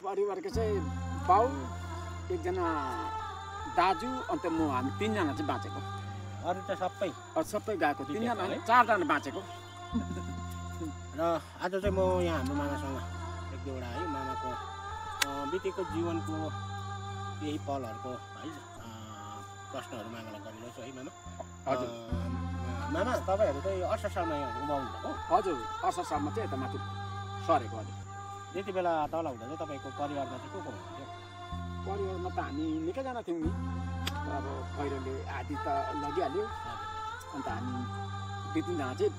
परिवारको चाहिँ बाउ, एकजना दाजु, अन्त म, हामी तीनजना चाहिँ बाँचेको। अरू त सबै सबै गएको, तीनजना होइन, चारजना बाँचेको। र आज चाहिँ म यहाँ हाम्रो मामासँग एक दुईवटा है मामाको बितेको जीवनको यही पलहरूको है प्रश्नहरू मामालाई गरिरहेछु है मामा। हजुर मामा तपाईँहरू चाहिँ 68 सालमा यहाँ उभाउनु भएको? हजुर 68 सालमा चाहिँ यता माथि सरेको। हजुर त्यति बेला तल हुँदा चाहिँ तपाईँको परिवारमा चाहिँ को हुनुहुन्थ्यो? परिवारमा त हामी निकैजना थियौँ नि। अब पहिरोले आधी त लगिहाल्यो, अन्त हामी दुई तिनजना चाहिँ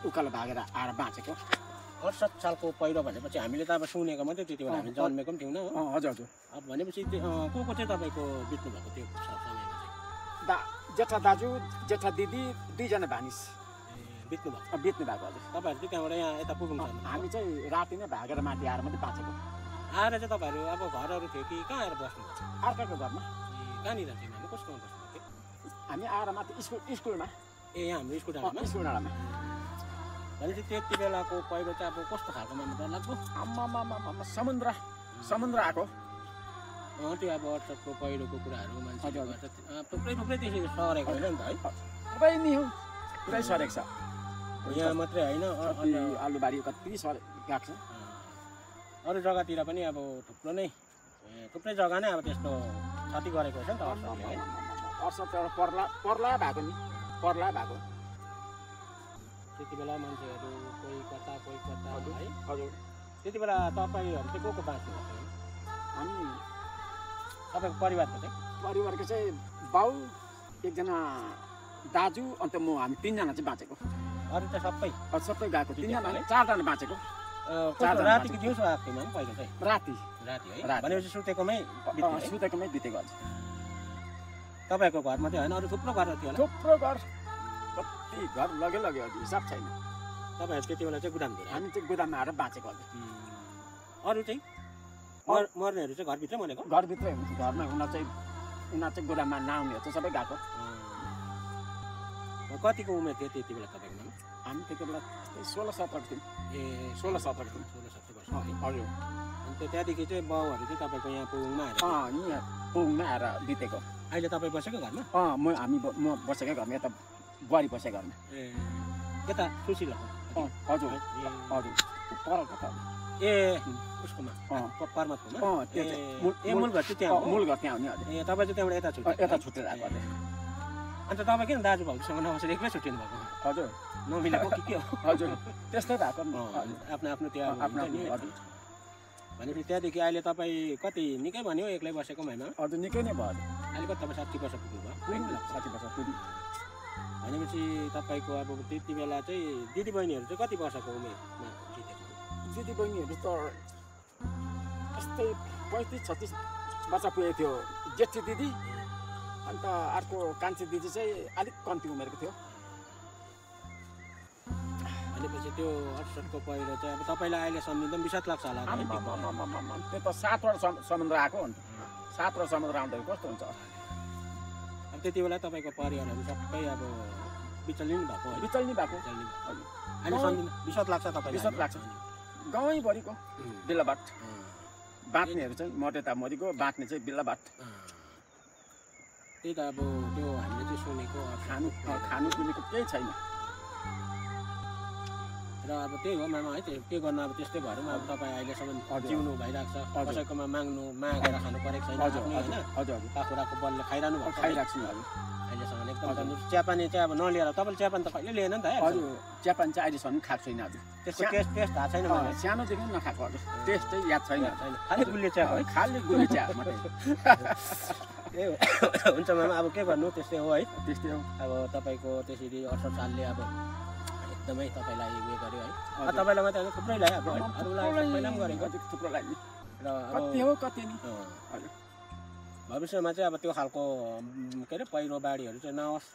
उकालो भागेर आएर बाँचेको। 68 सालको पहिरो भनेपछि हामीले त अब सुनेको मात्रै, त्यति बेला हामी जन्मेको पनि थियौँ न। हजुर हजुर। अब भनेपछि को चाहिँ तपाईँको बित्नु भएको त्यो समयमा चाहिँ? जेठा दाजु, जेठा दिदी, दुईजना भानिस बित्नु भएको। बित्नु भएको। हजुर तपाईँहरू चाहिँ त्यहाँबाट यहाँ यता पुग्नु? हामी चाहिँ राति नै भागेर माथि आएर मात्रै बाँचेको। आएर चाहिँ तपाईँहरू अब घरहरू थियो कि कहाँ आएर बस्नु भएको? अर्काको घरमा। कहाँनिर थियो हामी? कसको बस्नु थियो? हामी आएर माथि स्कुलमा। ए यहाँ हाम्रो स्कुल डाँडामा? स्कुल डाँडामा। भनेपछि त्यति बेलाको पहिरो चाहिँ अब कस्तो खालको मामा डर लाग्यो? आम्मामामा समुद्र आएको। त्यो अब 68 को पहिरोको कुराहरू मान्छे थुप्रै त्यसरी सरेको होइन नि त है? पुरै नि हो, पुरै सरेको छ। यहाँ मात्रै होइन, आलुबारी कति सरे गएको छ। अरू जग्गातिर पनि अब थुप्रै जग्गा नै अब त्यस्तो क्षति गरेको रहेछ नि त अर्सतले है? अर्सत एउटा पर्ला भएको नि, पर्ला भएको। त्यति बेला मान्छेहरू कोही कता है? हजुर। त्यति बेला तपाईँहरू चाहिँ को बाँच्नु भएको? हामी तपाईँको परिवारको चाहिँ बाउ, एकजना दाजु, अन्त म, हामी तीनजना चाहिँ बाँचेको। अरू त सबै गएको, तीनजना होइन, चारजना बाँचेको। रातिको दिउँसो आएको थियो पहिलो चाहिँ? राति है? भनेपछि सुतेकोमै बितेको। हजुर तपाईँको घर मात्रै होइन, अरू थुप्रो घरहरू थियो? थुप्रो घर, कति घर लग्यो हजुर, हिसाब छैन। तपाईँहरू त्यति बेला चाहिँ गुदामतिर? हामी चाहिँ गुदाममा आएर बाँचेको। हजुर अरू चाहिँ मर्नेहरू चाहिँ घरभित्रै मरेको? घरभित्रै हुन्छ। घरमा उनीहरू चाहिँ गुदाममा नआउनेहरू चाहिँ सबै गएको। कतिको उमेर थियो त्यति बेला तपाईँको? हामी त्यति बेला 16-17 थियौँ। ए 16-17 थियौँ। 16-17 वर्ष। हजुर। अनि त्यहाँदेखि चाहिँ बाउहरू चाहिँ तपाईँको यहाँ पुगमा आएर बितेको। अहिले तपाईँ बसेको घरमा? म बसेकै घरमा, यता बुहारी बसेको घरमा। ए यता सुशील? हजुर हजुर। परको त ए उसकोमा परमात्मामा? मूल घर चाहिँ त्यहाँ? मूल घर त्यहाँ हो नि। हजुर। ए तपाईँ चाहिँ त्यहाँबाट यता छुटेर आएको। अन्त तपाईँ किन दाजुभाउसँग नबसेर एक्लै छुट्टिनु भएको? हजुर नमिलेको के हो? हजुर त्यस्तै भएको। आफ्नो त्यहाँ भनेपछि त्यहाँदेखि अहिले तपाईँ कति निकै भन्यो एक्लै बसेको महिना? हजुर निकै नै भयो। अहिले कति तपाईँ 60 वर्ष पुग्नुभयो? 60 वर्ष पुग्यो। भनेपछि तपाईँको अब त्यति बेला चाहिँ दिदीबहिनीहरू चाहिँ कति वर्षको उमेरमा जितेको? दिदीबहिनीहरू त यस्तै 35-36 वर्ष पुगेको थियो जेठी दिदी, अन्त अर्को कान्छी दिदी चाहिँ अलिक कम्ती उमेरको थियो। भनेपछि त्यो 68 को पहिरो चाहिँ अब तपाईँलाई अहिले सम्झिँदा पनि विषाद लाग्छ होला? त्यो त 7 वर्ष समुद्र आएको हो नि। 7 वर्ष समुद्र आउँदाखेरि कस्तो हुन्छ? अब त्यति बेला तपाईँको परिवारहरू सबै अब विचलित भएको? अहिले सम्झिँदा विषाद लाग्छ तपाईँलाई? विषाद लाग्छ। गाउँभरिको बिल्लाबाट बाँच्नेहरू चाहिँ मरे त मरेको, बाँच्ने चाहिँ बिल्लाबाट। त्यही त अब त्यो हामीले चाहिँ सुनेको खानुपिउनुको केही छैन। र अब त्यही हो मामा है, के गर्नु अब त्यस्तै भएर अब तपाईँ अहिलेसम्म जिउनु भइरहेको छ, कसैकोमा मागेर खानु परेको छैन होइन? हजुर पाखुराको बलले खाइरहनु भएको? खाइरहेको छु अहिलेसम्म एकदम तन्दुरुस्त। चियापानी चाहिँ अब नलिएर तपाईँले चियापानी त कहिले लिएन नि त? हजुर चियापानी चाहिँ अहिलेसम्म खाएको छैन। हजुर त्यसको टेस्ट थाहा छैन? सानोदेखि नखाएको। हजुर टेस्टै याद छैन। खालि गुलियो चिया है? खालि गुलियो चिया मात्रै। ए हुन्छ मामा, अब के गर्नु, त्यस्तै हो है। त्यस्तै हो। अब तपाईँको त्यसरी 68 सालले अब एकदमै तपाईँलाई उयो गर्यो है? तपाईँलाई मात्रै होइन थुप्रैलाई, अब अरूलाई सबैलाई पनि गरेको थुप्रोलाई। र कति हो कति नि। भविष्यमा चाहिँ अब त्यो खालको के अरे पहिरो बाढीहरू चाहिँ नहोस्।